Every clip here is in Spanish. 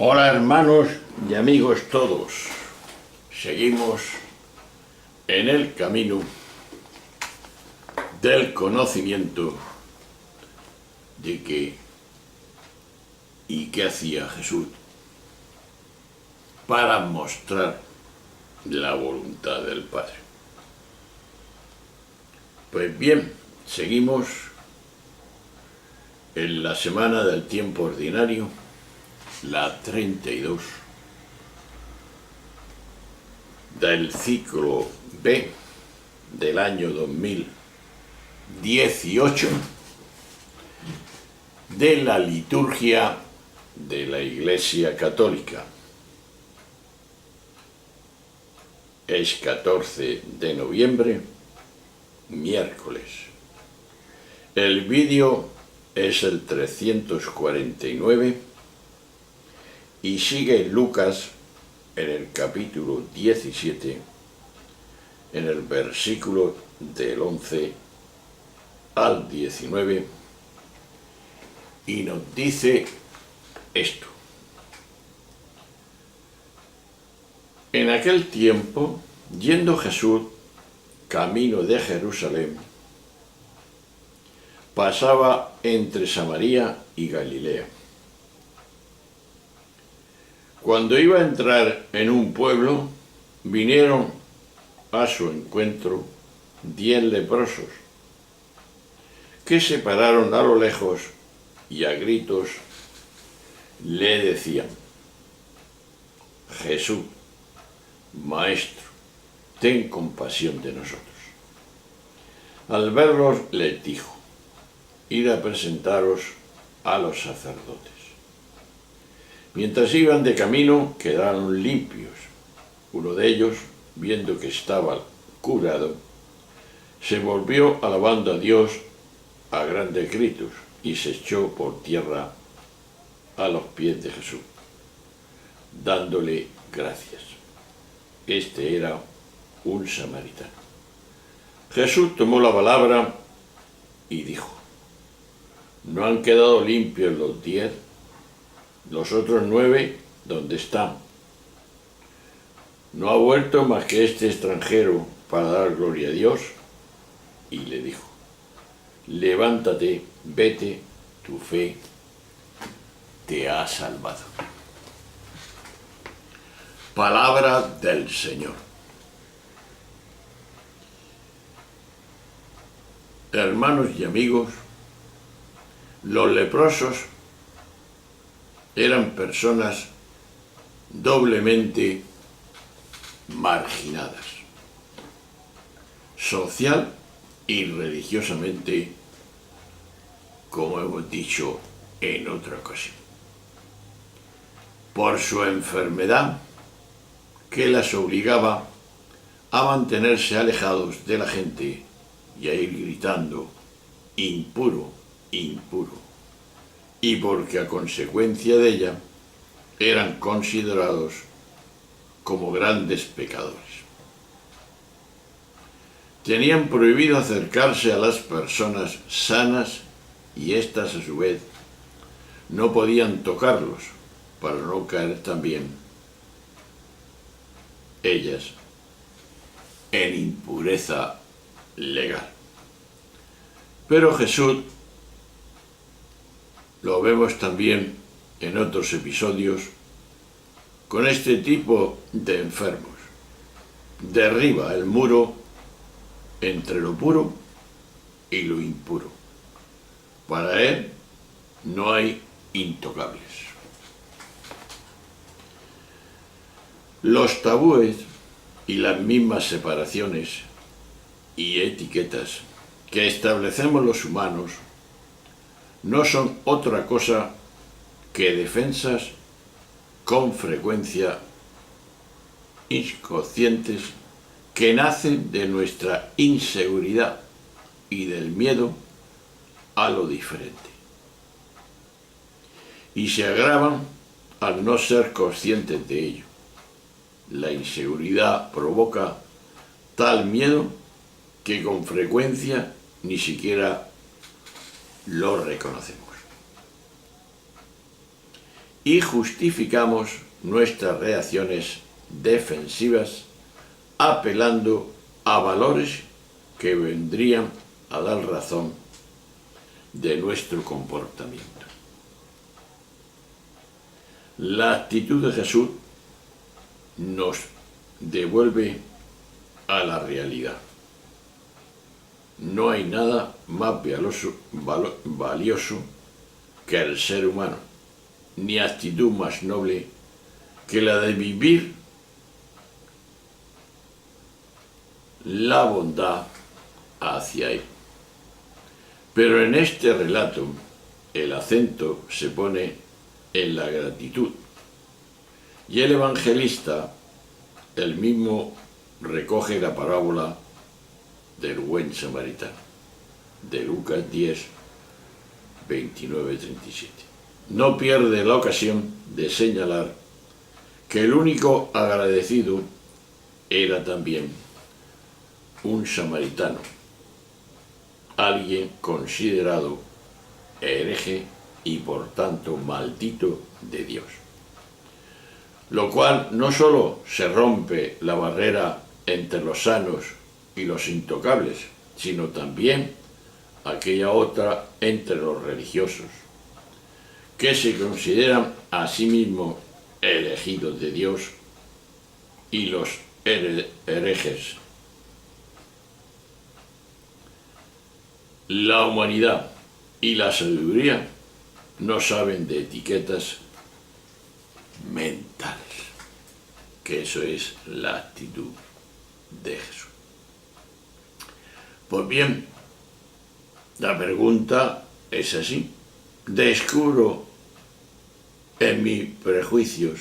Hola hermanos y amigos todos, seguimos en el camino del conocimiento de qué y qué hacía Jesús para mostrar la voluntad del Padre. Pues bien, seguimos en la semana del tiempo ordinario, la 32 del ciclo B del año 2018 de la liturgia de la Iglesia Católica. Es 14 de noviembre, miércoles. El vídeo es el 349 y sigue Lucas en el capítulo 17, en el versículo del 11 al 19, y nos dice esto. En aquel tiempo, yendo Jesús camino de Jerusalén, pasaba entre Samaria y Galilea. Cuando iba a entrar en un pueblo, vinieron a su encuentro 10 leprosos, que se pararon a lo lejos y a gritos le decían: Jesús, Maestro, ten compasión de nosotros. Al verlos les dijo: id a presentaros a los sacerdotes. Mientras iban de camino, quedaron limpios. Uno de ellos, viendo que estaba curado, se volvió alabando a Dios a grandes gritos y se echó por tierra a los pies de Jesús, dándole gracias. Este era un samaritano. Jesús tomó la palabra y dijo: ¿no han quedado limpios los 10? Los otros 9, ¿dónde están? ¿No ha vuelto más que este extranjero para dar gloria a Dios? Y le dijo: levántate, vete, tu fe te ha salvado. Palabra del Señor. Hermanos y amigos, los leprosos eran personas doblemente marginadas, social y religiosamente, como hemos dicho en otra ocasión, por su enfermedad que las obligaba a mantenerse alejados de la gente y a ir gritando: impuro, impuro, y porque a consecuencia de ella eran considerados como grandes pecadores. Tenían prohibido acercarse a las personas sanas y éstas a su vez no podían tocarlos para no caer también ellas en impureza legal. Pero Jesús, lo vemos también en otros episodios, con este tipo de enfermos, derriba el muro entre lo puro y lo impuro. Para él no hay intocables. Los tabúes y las mismas separaciones y etiquetas que establecemos los humanos no son otra cosa que defensas con frecuencia inconscientes que nacen de nuestra inseguridad y del miedo a lo diferente. Y se agravan al no ser conscientes de ello. La inseguridad provoca tal miedo que con frecuencia ni siquiera lo reconocemos. y justificamos nuestras reacciones defensivas apelando a valores que vendrían a dar razón de nuestro comportamiento. La actitud de Jesús nos devuelve a la realidad. No hay nada más valioso que el ser humano, ni actitud más noble que la de vivir la bondad hacia él. Pero en este relato el acento se pone en la gratitud. Y el evangelista, él mismo, recoge la parábola del buen samaritano, de Lucas 10, 29, 37. No pierde la ocasión de señalar que el único agradecido era también un samaritano, alguien considerado hereje y por tanto maldito de Dios. Lo cual no solo se rompe la barrera entre los sanos y los intocables, sino también aquella otra entre los religiosos, que se consideran a sí mismos elegidos de Dios, y los herejes. La humanidad y la sabiduría no saben de etiquetas mentales, que eso es la actitud de Jesús. Pues bien, la pregunta es así: ¿descubro en mis prejuicios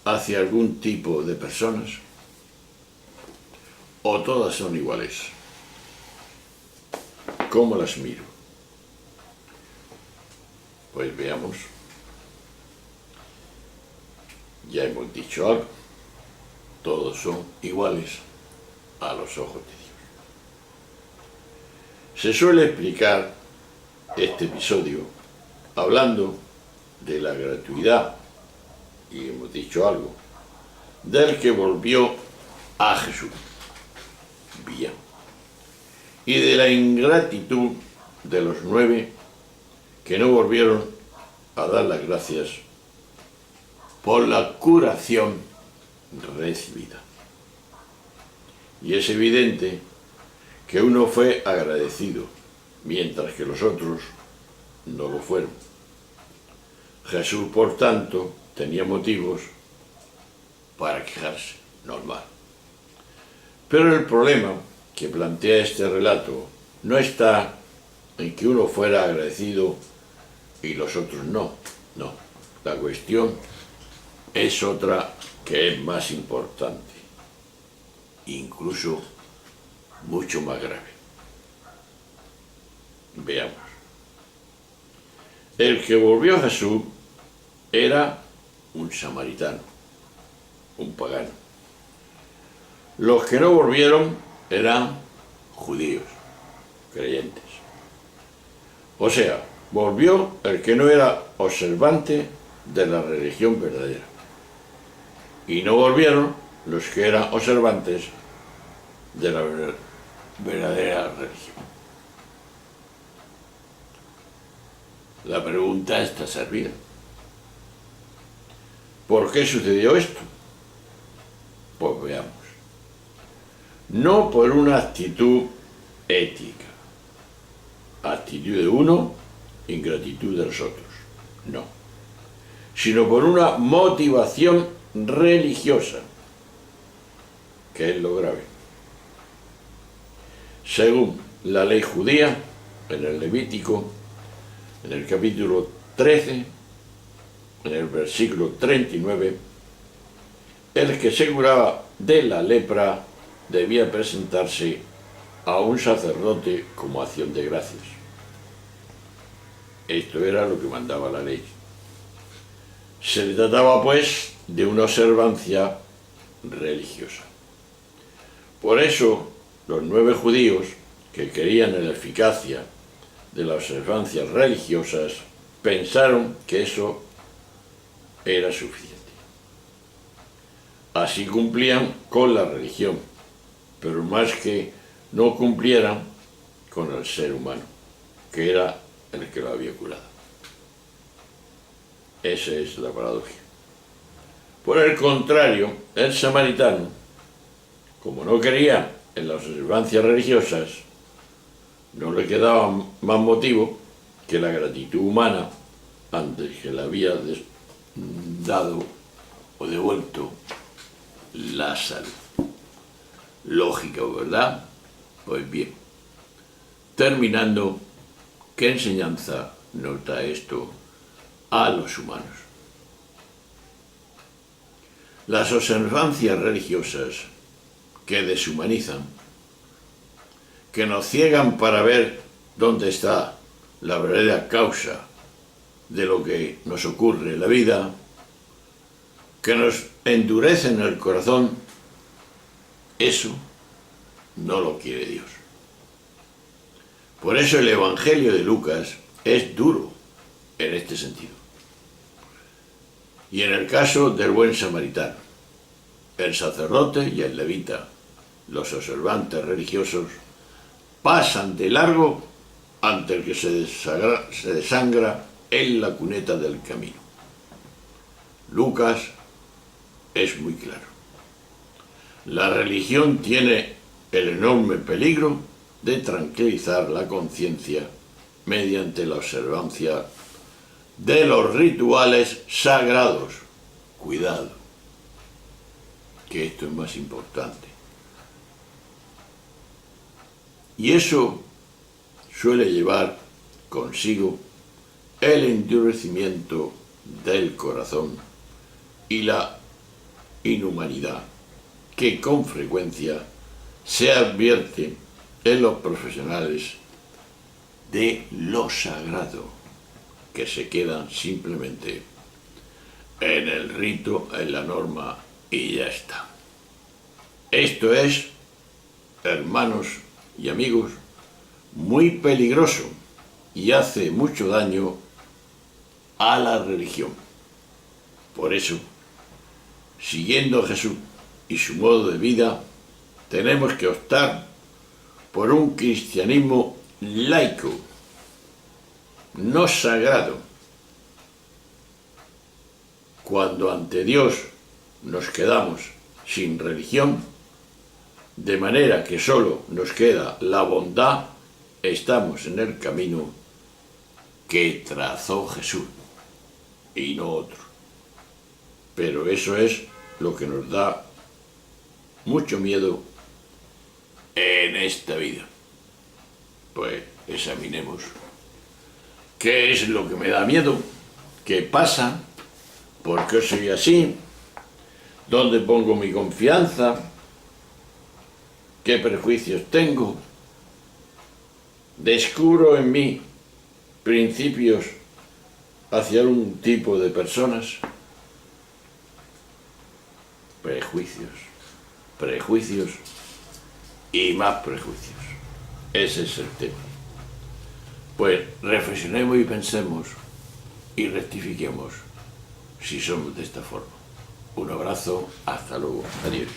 hacia algún tipo de personas o todas son iguales? ¿Cómo las miro? Pues veamos. Ya hemos dicho algo. Todos son iguales a los ojos de Dios. Se suele explicar este episodio hablando de la gratuidad, y hemos dicho algo, del que volvió a Jesús. Bien. Y de la ingratitud de los 9 que no volvieron a dar las gracias por la curación recibida. Y es evidente que uno fue agradecido, mientras que los otros no lo fueron. Jesús, por tanto, tenía motivos para quejarse, normal. Pero el problema que plantea este relato no está en que uno fuera agradecido y los otros no. No, la cuestión es otra que es más importante, incluso mucho más grave. Veamos. El que volvió a Jesús era un samaritano, un pagano. Los que no volvieron eran judíos, creyentes. O sea, volvió el que no era observante de la religión verdadera. Y no volvieron los que eran observantes de la verdadera religión. La pregunta está servida. ¿Por qué sucedió esto? Pues veamos. No por una actitud ética, actitud de uno, ingratitud de los otros, no, sino por una motivación religiosa, que es lo grave. Según la ley judía, en el Levítico, en el capítulo 13, en el versículo 39, el que se curaba de la lepra debía presentarse a un sacerdote como acción de gracias. Esto era lo que mandaba la ley. Se le trataba, pues, de una observancia religiosa. Por eso, los 9 judíos que creían en la eficacia de las observancias religiosas pensaron que eso era suficiente. Así cumplían con la religión, pero más que no cumplieran con el ser humano, que era el que lo había curado. Esa es la paradoja. Por el contrario, el samaritano, como no creía en las observancias religiosas, no le quedaba más motivo que la gratitud humana antes que le había dado o devuelto la salud. Lógico, ¿verdad? Pues bien, terminando, ¿qué enseñanza nos da esto a los humanos? Las observancias religiosas que deshumanizan, que nos ciegan para ver dónde está la verdadera causa de lo que nos ocurre en la vida, que nos endurecen el corazón, eso no lo quiere Dios. Por eso el Evangelio de Lucas es duro en este sentido. Y en el caso del buen samaritano, el sacerdote y el levita, los observantes religiosos, pasan de largo ante el que se desangra en la cuneta del camino. Lucas es muy claro. La religión tiene el enorme peligro de tranquilizar la conciencia mediante la observancia de los rituales sagrados. Cuidado, que esto es más importante. Y eso suele llevar consigo el endurecimiento del corazón y la inhumanidad que con frecuencia se advierte en los profesionales de lo sagrado, que se quedan simplemente en el rito, en la norma y ya está. Esto es, hermanos y amigos, muy peligroso y hace mucho daño a la religión. Por eso, siguiendo a Jesús y su modo de vida, tenemos que optar por un cristianismo laico, no sagrado. Cuando ante Dios nos quedamos sin religión, de manera que solo nos queda la bondad, estamos en el camino que trazó Jesús y no otro. Pero eso es lo que nos da mucho miedo en esta vida. Pues examinemos qué es lo que me da miedo, qué pasa, por qué soy así, dónde pongo mi confianza, qué prejuicios tengo. Descubro en mí principios hacia un tipo de personas. Prejuicios y más prejuicios. Ese es el tema. Pues reflexionemos y pensemos y rectifiquemos si somos de esta forma. Un abrazo, hasta luego, adiós.